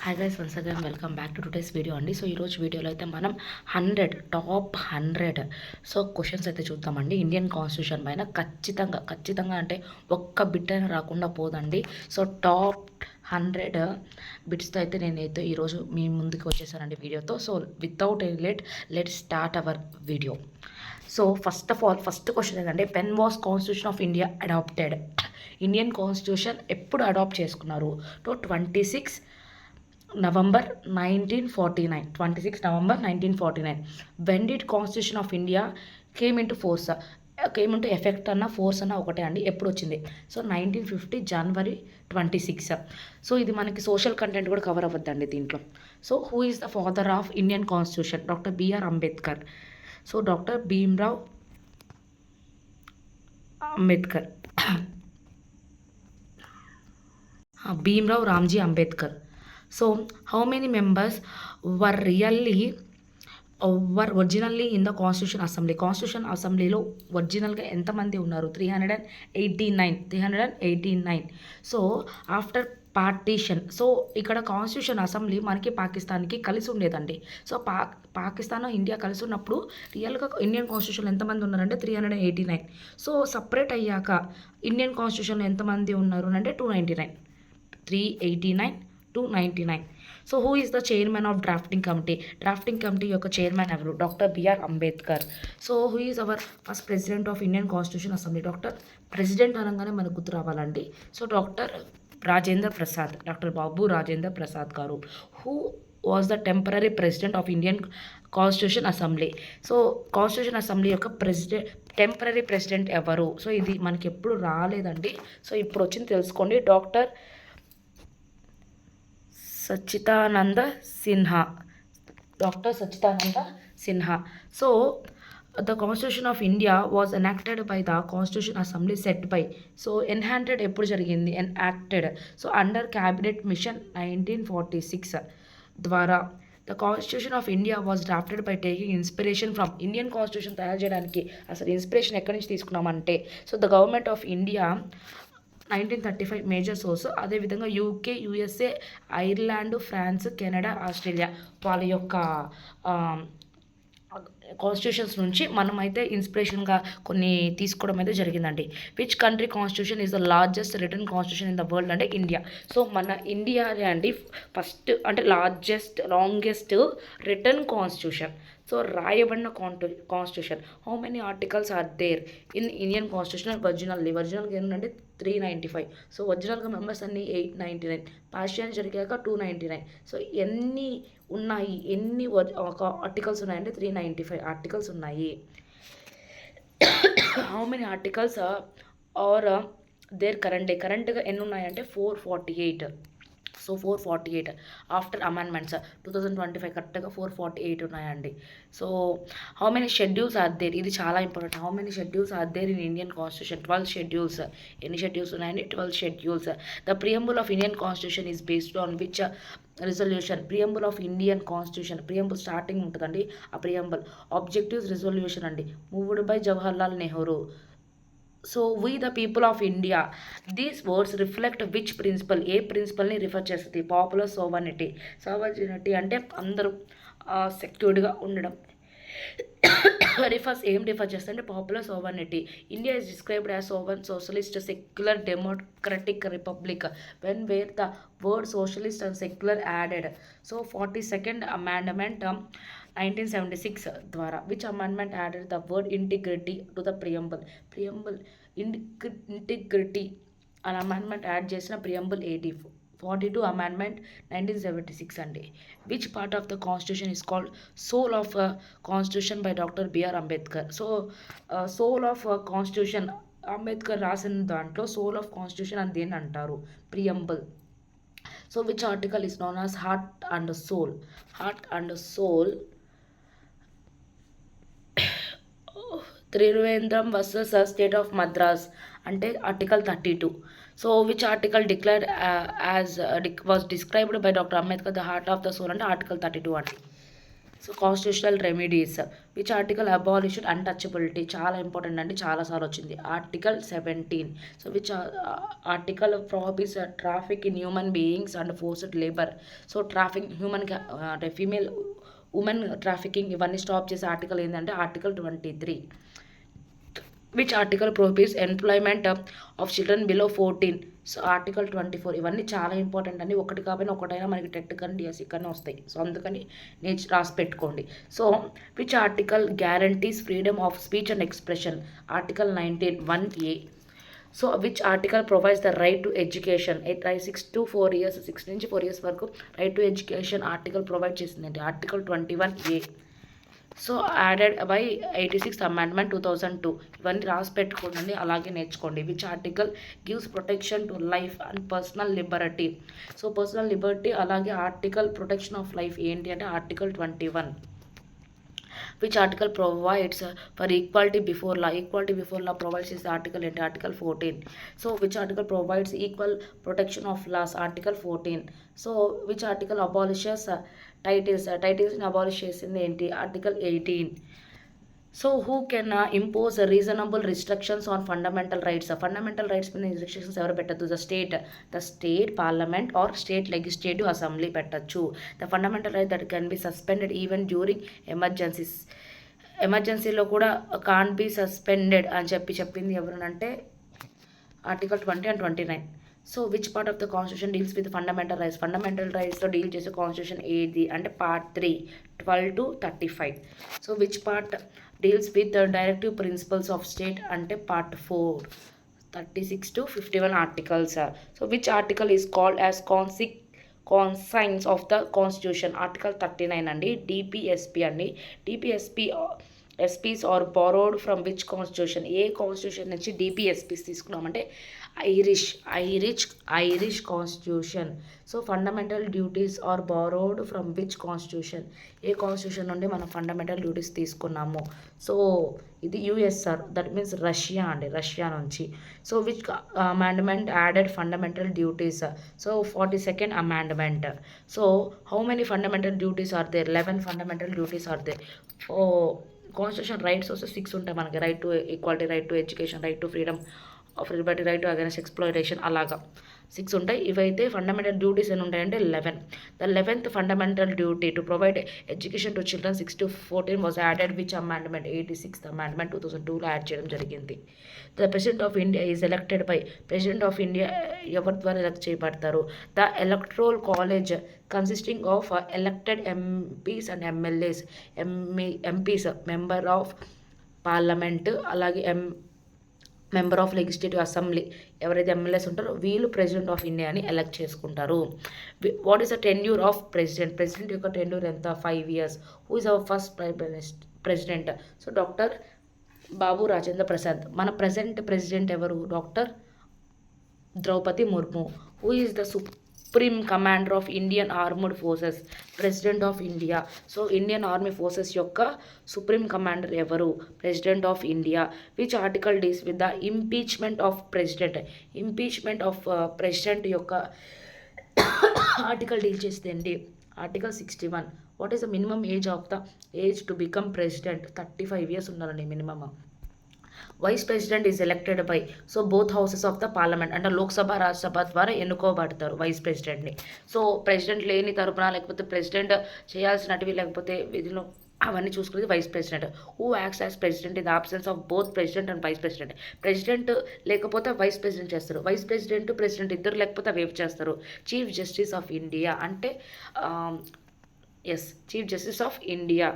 Hi guys, once again welcome back to today's video అండి. So ఈరోజు వీడియోలో అయితే మనం 100 సో క్వశ్చన్స్ అయితే చూద్దామండి. ఇండియన్ కాన్స్టిట్యూషన్ పైన ఖచ్చితంగా అంటే ఒక్క బిట్ అయినా రాకుండా పోదండి. సో టాప్ 100 బిట్స్తో అయితే నేనైతే ఈరోజు మీ ముందుకు వచ్చేసానండి వీడియోతో. So without any let start our video. So first of all first question ఏంటంటే, when was constitution of India adopted? Indian constitution ఎప్పుడు అడాప్ట్ చేసుకున్నారు? 26 November 1949. When did Constitution of India came into force? Came into effect అన్న force అన్న ఒకటే అండి. ఎప్పుడు వచ్చింది? So 1950 January 26. So ఇది మనకి సోషల్ కంటెంట్ కూడా కవర్ అవ్వద్దండి దీంట్లో. So who is the father of Indian constitution? Doctor BR Ambedkar. So doctor Bhimrao Ambedkar Bhimrao Ramji Ambedkar. So how many members were originally in the constitution assembly? Constitution అసెంబ్లీలో ఒరిజినల్గా ఎంతమంది ఉన్నారు? 389. సో ఆఫ్టర్ పార్టీషన్, సో ఇక్కడ కాన్స్టిట్యూషన్ అసెంబ్లీ మనకి పాకిస్తాన్కి కలిసి ఉండేదండి. సో పాకిస్తాన్ ఇండియా కలిసి ఉన్నప్పుడు రియల్గా ఇండియన్ కాన్స్టిట్యూషన్లో ఎంతమంది ఉన్నారంటే 389. సో సపరేట్ అయ్యాక ఇండియన్ కాన్స్టిట్యూషన్లో ఎంతమంది ఉన్నారు అంటే 299. 389 299. So who is the chairman of drafting committee? Drafting committee యొక్క చైర్మన్ ఎవరు? Doctor BR Ambedkar. So who is our first president of Indian constitution assembly? Doctor president అనగానే మనకు గుర్తు రావాలండి. So doctor doctor Babu Rajendra Prasad garu. Who was the temporary president of Indian constitution assembly? So constitution assembly యొక్క temporary president ఎవరు? So ఇది మనకి ఎప్పుడు రాలేదండి. సో ఇప్పుడు వచ్చింది తెలుసుకోండి. Doctor Sachchidananda Sinha. So the Constitution of India was enacted by the Constitution Assembly set by. So enacted ఎప్పుడు జరిగింది? enacted. So under cabinet mission 1946 ద్వారా. The constitution of India was drafted by taking inspiration from. Indian constitution తయారు చేయడానికి అసలు inspiration ఎక్కడి నుంచి తీసుకున్నామంటే, so the government of India 1935 major source. అదేవిధంగా UK, USA, Ireland, France, Canada, Australia వాళ్ళ యొక్క కాన్స్టిట్యూషన్స్ నుంచి మనమైతే ఇన్స్పిరేషన్గా కొన్ని తీసుకోవడం అయితే జరిగిందండి. Which country constitution is the largest written constitution in the world అంటే ఇండియా. సో మన ఇండియానే అండి ఫస్ట్ అంటే లాంగెస్ట్ రిటర్న్ కాన్స్టిట్యూషన్. సో రాయబడిన constitution. How many articles are there in Indian constitution? ఒరిజినల్గా ఏంటంటే 395. సో ఒరిజినల్గా మెంబర్స్ అన్ని 899. పార్షియల్ జరిగాక 299. సో ఎన్ని ఉన్నాయి, ఒక ఆర్టికల్స్ ఉన్నాయంటే 395 ఆర్టికల్స్ ఉన్నాయి. How many articles are there కరెంట్గా ఎన్ని ఉన్నాయంటే 448. సో 448 ఆఫ్టర్ అమెండ్మెంట్స్ 2025 కరెక్ట్గా 448 ఉన్నాయండి. So how many schedules are there? ఇది చాలా important. How many schedules are there in Indian constitution? 12 schedules. ఎన్ని షెడ్యూల్స్ ఉన్నాయండి? 12 schedules. The preamble of Indian constitution is based on which resolution? Preamble of Indian constitution, preamble starting ఉంటుందండి ఆ preamble. Objectives resolution అండి, moved by Jawaharlal Nehru. So we the people of India, these words reflect which principle? ఏ ప్రిన్సిపల్ని refer చేస్తుంది? Popular sovereignty అంటే అందరూ సెక్యూర్డ్గా ఉండడం. ఏం రిఫర్ చేస్తుంటే popular sovereignty. India is described as socialist secular democratic republic when were the word socialist and secular added. So 42nd amendment 1976 ద్వారా. Which amendment added the word integrity to the preamble? Integrity అని amendment add చేసిన preamble 42 amendment 1976 అండి. Which part of the constitution is called soul of constitution by doctor BR Ambedkar? So soul of constitution Ambedkar రాసిన దాంట్లో soul of constitution అని దేన్ని అంటారు? Preamble. So which article is known as heart and soul? Trivandrum versus state of Madras అంటే article 32. So which article declared as was described by doctor Ambedkar the heart of the soul అంటే article 32 అండి. So constitutional remedies which article abolished untouchability, చాలా important అండి, చాలాసార్లు వచ్చింది. Article 17. So which article prohibits traffic in human beings and forced labour. So traffic human అంటే female women trafficking ఇవన్నీ stop చేసే article ఏంటంటే article 23. Which article prohibits employment of children below 14. So article 24. ఇవన్నీ చాలా important అండి, ఒకటి కాకపోయినా ఒకటైనా మనకి టెట్ కానీ డిఎస్సి కానీ వస్తాయి. సో అందుకని నేను రాసి పెట్టుకోండి. So which article guarantees freedom of speech and expression. Article 19 1A. So which article provides the right to education. 6 to 4 years, 6 నుంచి 4 years వరకు right to education article provide చేసిందండి. Article 21A. So added by 86th amendment 2002. ఇవన్నీ రాసి పెట్టుకోండి, అలాగే నేర్చుకోండి. Which article gives protection to life and personal liberty. So personal liberty అలాగే article protection of life ఏంటి అంటే article 21. Which article provides for equality before law. Equality before law provide చేసే article ఏంటి article 14. So which article provides equal protection of laws article 14. So which article abolishes టైటిల్స్ని abolish చేసింది ఏంటి article 18. So who can impose reasonable restrictions on fundamental rights. Fundamental rights మీద restrictions ఎవరు పెట్టద్దు, the state parliament or state legislative assembly పెట్టచ్చు. The fundamental right that can be suspended even during emergencies. ఎమర్జెన్సీలో కూడా can be suspended అని చెప్పింది ఎవరనంటే article 20 and 29. So which part of the constitution deals with fundamental rights. Fundamental రైట్స్లో deal చేసే constitution ఏది అంటే part 3 12 to 35. So which part deals with directive principles of state అంటే part 4 36 to 51 articles. So which article is called as conscience of the constitution. Article 39 అండి. DPSP అండి. DPSP SPs are borrowed from which constitution. ఏ constitution నుంచి DPSPs తీసుకున్నామంటే Irish constitution. So fundamental duties are borrowed from which constitution. ఏ constitution నుండి మనం fundamental duties తీసుకున్నాము. So ఇది యుఎస్ఆర్, దట్ మీన్స్ రష్యా అండి, రష్యా నుంచి. So which amendment added fundamental duties. So 42nd amendment. So how many fundamental duties are there 11 fundamental duties are there. Constitution rights వస్తే 6 ఉంటాయి మనకి. Right to equality, right to education, right to freedom of liberty, right to against exploitation, అలాగా 6 ఉంటాయి. ఇవైతే fundamental duties ఎన్ని ఉంటాయంటే 11. The 11th fundamental duty to provide education to children 6 to 14 was added which amendment 86th amendment 2002లో add చేయడం జరిగింది. The president of India is elected by. President of India ఎవరి ద్వారా ఎలక్ట్ చేయబడతారు. The electoral college consisting of elected MPs and MLAs. MPs member of parliament, అలాగే member of legislative assembly ఎవరైతే MLAs ఉంటారో వీళ్ళు ప్రెసిడెంట్ ఆఫ్ ఇండియాని elect చేసుకుంటారు. What is the tenure of president. President యొక్క టెన్యూర్ ఎంత 5 years. Who is our first president. So doctor Babu Rajendra Prasad. మన present president ఎవరు, doctor Draupadi Murmu. Who is the supreme commander of Indian armed forces. President of India. So Indian army forces యొక్క supreme commander ఎవరు, president of India. Which article deals with the impeachment of president. Impeachment of president యొక్క article deal చేసేదండి article 61. What is the minimum age to become president. 35 years ఉండాలండి minimum. Vice president is elected by. So both houses of the parliament అంటే లోక్సభ రాజ్యసభ ద్వారా ఎన్నుకోబడతారు vice ప్రెసిడెంట్ని. So president లేని తరపున లేకపోతే ప్రెసిడెంట్ చేయాల్సినటివి లేకపోతే విధులు అవన్నీ చూసుకునేది vice president. Who acts as president in the absence of both president and vice president. President లేకపోతే వైస్ ప్రెసిడెంట్ చేస్తారు. వైస్ ప్రెసిడెంట్ ఇద్దరు లేకపోతే వేవ్ చేస్తారు. చీఫ్ జస్టిస్ ఆఫ్ ఇండియా అంటే chief justice of India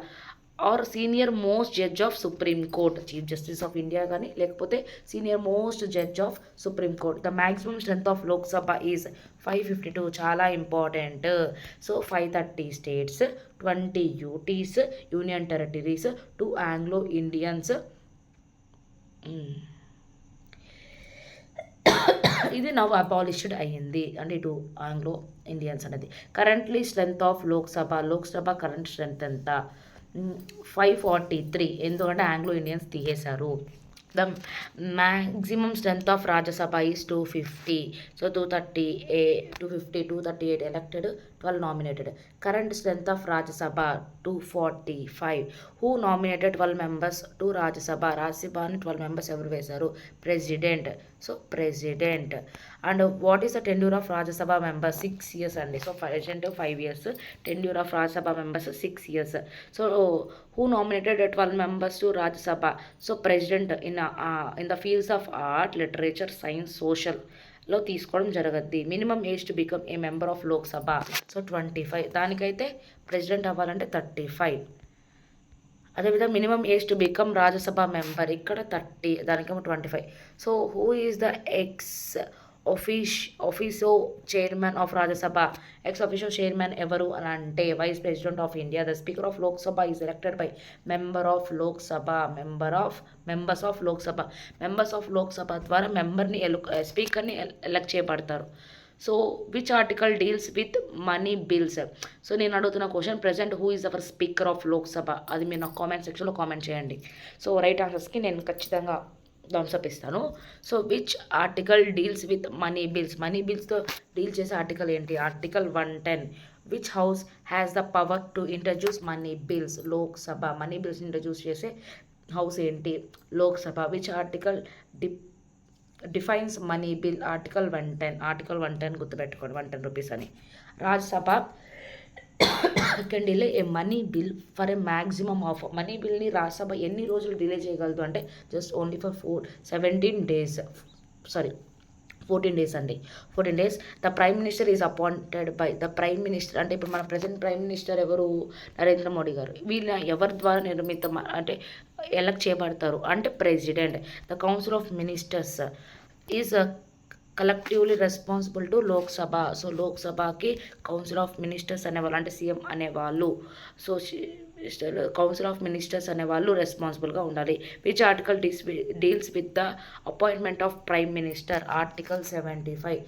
or senior most judge of supreme court. Chief justice of India కానీ లేకపోతే senior most judge of supreme court. The maximum strength of Lok Sabha is 552. చాలా important. So 530 states, 20 UTs union territories, 2 Anglo Indians. ఇది now abolished అయ్యింది అంటే 2 Anglo Indians అనేది. Currently strength of Lok Sabha current strength ఎంత 543. ఎందుకంటే Anglo Indians తీసేశారు. The maximum strength of Rajya Sabha is 250. So 238 elected, 12 nominated. Current strength of Rajya Sabha 245. Who nominated 12 members to Rajya Sabha? Rajya Sabha 12 members ఎవరు వేశారు? President. So president. And what is the tenure of Rajya Sabha members? 6 years అండి. So president 5 years. Tenure of Rajya Sabha members 6 years. So who nominated 12 members to Rajya Sabha? So president in the fields of art, literature, science, social లో తీసుకోవడం జరగద్ది. Minimum age to become a member of Lok Sabha so 25. దానికైతే ప్రెసిడెంట్ అవ్వాలంటే 35. అదేవిధంగా minimum age to become Rajya Sabha member ఇక్కడ 30, దానికేమో 25. So who is the officio chairman of Rajya Sabha? Ex officio chairman ఎవరు అని అంటే vice president of India. The speaker of Lok Sabha is elected by members of Lok Sabha ద్వారా మెంబర్ని స్పీకర్ని ఎలక్ట్ చేయబడతారు. So which article deals with money bills? So నేను అడుగుతున్న question present who is hour speaker of Lok Sabha, అది మీరు నాకు కామెంట్ సెక్షన్లో కామెంట్ చేయండి. సో రైట్ ఆన్సర్స్కి నేను ఖచ్చితంగా థమ్స్అప్ ఇస్తాను. So which article deals with money బిల్స్తో డీల్ చేసే ఆర్టికల్ ఏంటి? Article 110. Which house has the power to introduce money bills? Lok Sabha. Money bills introduce చేసే హౌస్ ఏంటి? Lok Sabha. Which article defines money bill? Article 110 గుర్తుపెట్టుకోండి, 110 rupees అని. Rajya Sabha can delay a money bill for a maximum of. Money బిల్ని రాజ్యసభ ఎన్ని రోజులు delay చేయగలదు అంటే just only for 14 days అండి. 14 days. The prime minister is appointed by the prime minister. అంటే ఇప్పుడు మన ప్రజెంట్ ప్రైమ్ మినిస్టర్ ఎవరు? నరేంద్ర మోడీ గారు. వీళ్ళ ఎవరి ద్వారా అంటే ఎలక్ట్ చేయబడతారు అంటే president. The council of ministers is collectively responsible to Lok Sabha. So లోక్సభకి కౌన్సిల్ ఆఫ్ మినిస్టర్స్ అనేవాళ్ళు అంటే సీఎం అనేవాళ్ళు. సో కౌన్సిల్ ఆఫ్ మినిస్టర్స్ అనేవాళ్ళు రెస్పాన్సిబుల్గా ఉండాలి. Which article deals with the appointment of prime minister? Article 75.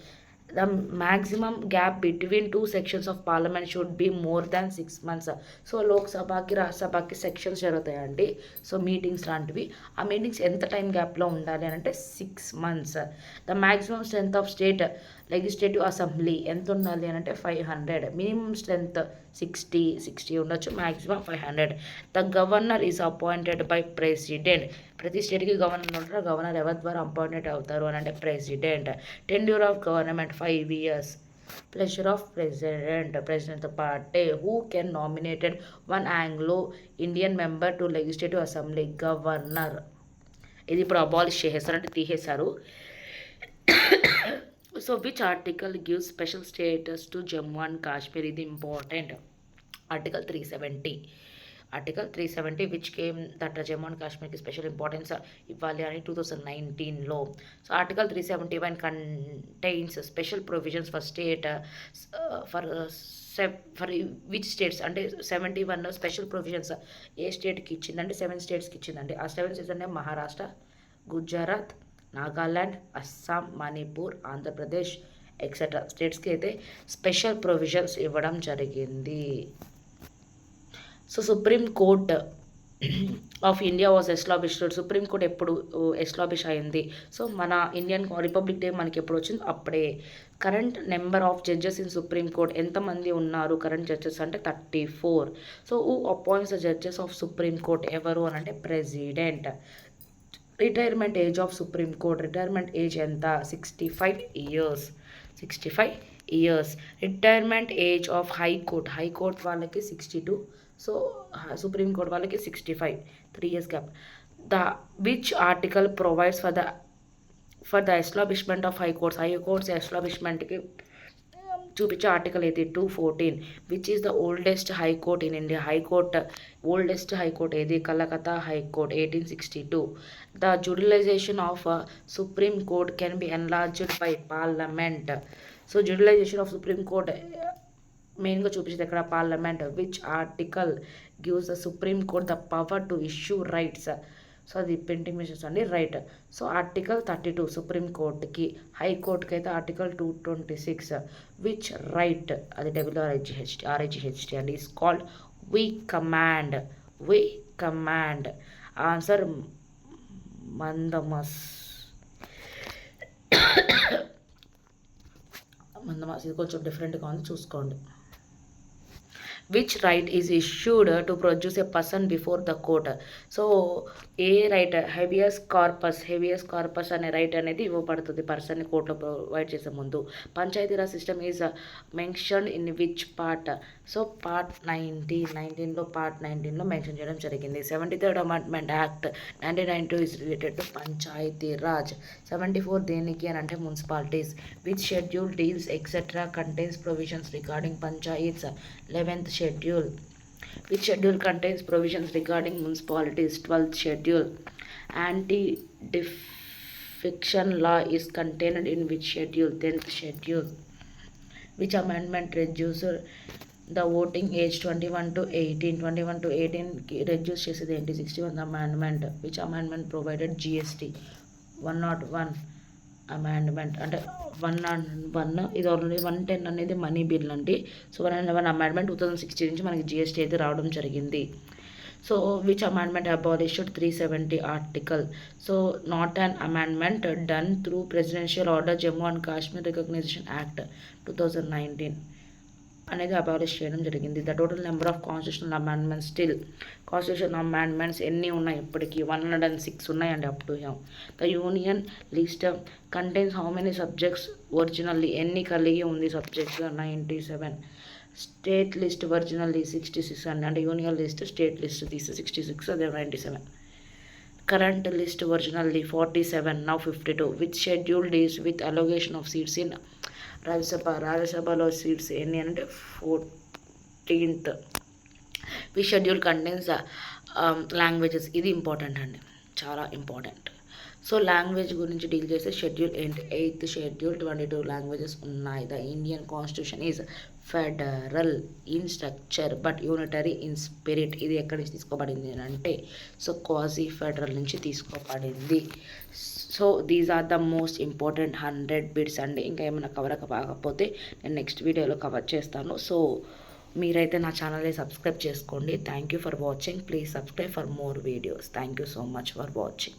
The maximum gap between 2 sections of parliament should be more than 6 months. So లోక్సభకి రాజ్యసభకి sections జరుగుతాయండి. So meetings లాంటివి. ఆ meetings ఎంత time గ్యాప్లో ఉండాలి అని అంటే 6 months. The maximum strength of state legislative assembly ఎంత ఉండాలి అని అంటే 500. మినిమం స్ట్రెంత్ 60 ఉండొచ్చు, maximum 500. The governor is appointed by president. ప్రతి స్టేట్కి గవర్నర్ ఉంటారు. గవర్నర్ ఎవరి ద్వారా అపాయింటెడ్ అవుతారు అని అంటే president. Tenure of government 5 years. Pleasure of ప్రెసిడెంట్తో పాటే who can nominated 1 Anglo Indian member to legislative assembly? Governor. ఇది ఇప్పుడు అబాలిష్ చేసేస్తారు అంటే తీసేశారు. So which article gives special status to Jammu and Kashmir? ఇది important. Article 370 which came that Jammu and కాశ్మీర్కి special importance ఇవ్వాలి అని 2019లో. So article 371 contains special provisions for state for which states అంటే 71 స్పెషల్ ప్రొవిజన్స్ ఏ స్టేట్కి ఇచ్చిందంటే 7 స్టేట్స్కి ఇచ్చిందండి. ఆ 7 స్టేట్స్ అంటే మహారాష్ట్ర, గుజరాత్, నాగాల్యాండ్, అస్సాం, మణిపూర్, ఆంధ్రప్రదేశ్ ఎక్సెట్రా స్టేట్స్కి అయితే స్పెషల్ ప్రొవిజన్స్ ఇవ్వడం జరిగింది. So supreme court of India was established. Supreme court ఎప్పుడు ఎస్టాబ్లిష్ అయింది? సో మన ఇండియన్ రిపబ్లిక్ డే మనకి ఎప్పుడు వచ్చింది? అప్పుడే. Current number of judges in supreme court ఎంతమంది ఉన్నారు? కరెంట్ జడ్జెస్ అంటే 34. So who appoints the judges of supreme court ఎవరు అని అంటే president. Retirement age of supreme court retirement age ఎంత? 65 years. Retirement age of high court వాళ్ళకి 62. సో సుప్రీం కోర్ట్ వాళ్ళకి 65, 3 years gap. The which article provides for the establishment of high courts ఎస్టాబ్లిష్మెంట్కి చూపించే article ఏది? 214. Which is the oldest high court in India? Oldest high court ఏది? Calcutta high court 1862. The judicialisation of supreme court can be enlarged by parliament. So judicialisation of supreme court మెయిన్గా చూపించేది ఎక్కడ? Parliament. Which article gives the supreme court the power to issue writs? So అది పెయింటింగ్ మిషన్స్ అండి, right. So article 32 సుప్రీం కోర్టుకి. హైకోర్టుకి అయితే ఆర్టికల్ 226. Which writ? అది RIGHT అండి. Is called we command. Answer mandamus. ఇది కొంచెం డిఫరెంట్గా ఉంది, చూసుకోండి. Which writ is issued to produce a person before the court. So a writ habeas corpus అనే రైట్ అనేది ఇవ్వబడుతుంది పర్సన్ని కోర్టులో ప్రొవైడ్ చేసే ముందు. Panchayati Raj system is mention in which part. So part 19లో part 19లో mention చేయడం జరిగింది. 73rd amendment act 1992 is related to Panchayati Raj. 74 దేనికి అని అంటే municipalities. Which schedule deals etcetera contains provisions regarding panchayats. 11th schedule. Which schedule contains provisions regarding municipalities? 12th schedule. Anti-defection law is contained in which schedule? 10th schedule. Which amendment reduced the voting age 21 to 18? 21 to 18 reduce చేసేది ఏంటి? 61th amendment. Which amendment provided GST? 101 amendment అంటే 101 ఇది only 110 అనేది money bill అండి. So 111 amendment 2016 నుంచి మనకి GST అయితే రావడం జరిగింది. So which amendment abolished 370 article. So not an amendment done through presidential order Jammu and Kashmir recognition act 2019 అనేది అబాలిష్ చేయడం జరిగింది. The total number of constitutional amendments still. Constitution amendments ఎన్ని ఉన్నాయి ఇప్పటికీ? 106 ఉన్నాయండి up to have. The union list contains how many subjects originally? ఎన్ని కలిగి ఉంది సబ్జెక్ట్స్? 97. స్టేట్ లిస్ట్ ఒరిజినల్లీ 66 అండి. అంటే యూనియన్ లిస్ట్ స్టేట్ లిస్ట్ తీసి 66, అదే 97. Current list originally 47, now 52. With schedule deals with allocation of seats in రాజ్యసభలో seats ఎన్ని అంటే 14th. Which schedule contains languages. ఇది ఇంపార్టెంట్ అండి, చాలా ఇంపార్టెంట్. సో లాంగ్వేజ్ గురించి డీల్ చేసే షెడ్యూల్ ఏంటి? 8th schedule. 22 లాంగ్వేజెస్ ఉన్నాయి. The Indian constitution is federal in structure but unitary in spirit. ఇది ఎక్కడి నుంచి తీసుకోబడింది అంటే సో క్వాజీ ఫెడరల్ నుంచి తీసుకోబడింది. So these are the most important 100 bits అండి. ఇంకా ఏమైనా కవర్ కాకపోతే నేను నెక్స్ట్ వీడియోలో కవర్ చేస్తాను. సో మీరైతే నా ఛానల్ని సబ్స్క్రైబ్ చేసుకోండి. Thank you for watching. Please subscribe for more videos. Thank you so much for watching.